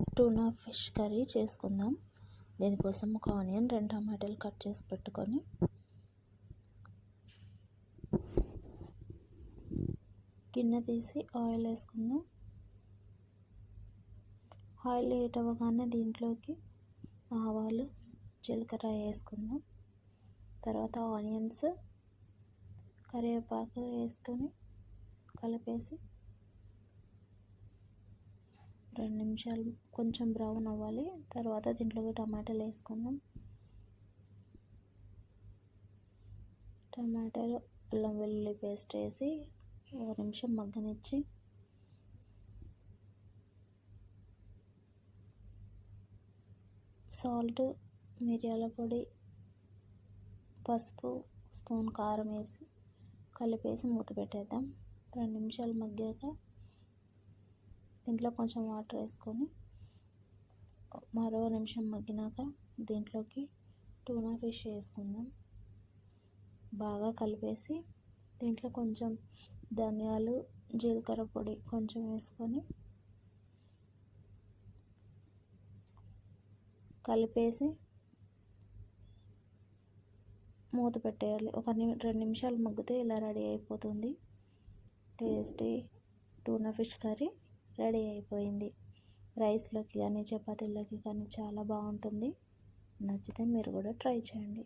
Tuna fish curry చేసుకుందాం. దీనికోసం ఒక ఆనియన్, 2 టమాటాలు కట్ చేసి పెట్టుకొని గిన్నె తీసి ఆయిల్ వేసుకుందాం. ఆయిల్ హీట్ అవ్వగానే దీంట్లోకి ఆవాలు, జీలకర్ర వేసుకుందాం. తర్వాత ఆనియన్స్, కరివేపాకు వేసుకొని కలిపేసి 2 నిమిషాలు కొంచెం బ్రౌన్ అవ్వాలి. తర్వాత దీంట్లోకి టమాటాలు వేసుకుందాం. టమాటాలు, అల్లం వెల్లుల్లి పేస్ట్ వేసి 1 నిమిషం మగ్గనిచ్చి సాల్ట్, మిరియాల పొడి, పసుపు, స్పూన్ కారం వేసి కలిపేసి మూత పెట్టేద్దాం. 2 నిమిషాలు మగ్గాక దీంట్లో కొంచెం వాటర్ వేసుకొని మరో నిమిషం మగ్గినాక దీంట్లోకి టూనా ఫిష్ వేసుకుందాం. బాగా కలిపేసి దీంట్లో కొంచెం ధనియాలు, జీలకర్ర పొడి కొంచెం వేసుకొని కలిపేసి మూత పెట్టేయాలి. 2 నిమిషాలు మగ్గితే ఇలా రెడీ అయిపోతుంది. Tasty tuna fish curry ready అయిపోయింది. రైస్లోకి కానీ చపాతీలోకి కానీ చాలా బాగుంటుంది. నచ్చితే మీరు కూడా ట్రై చేయండి.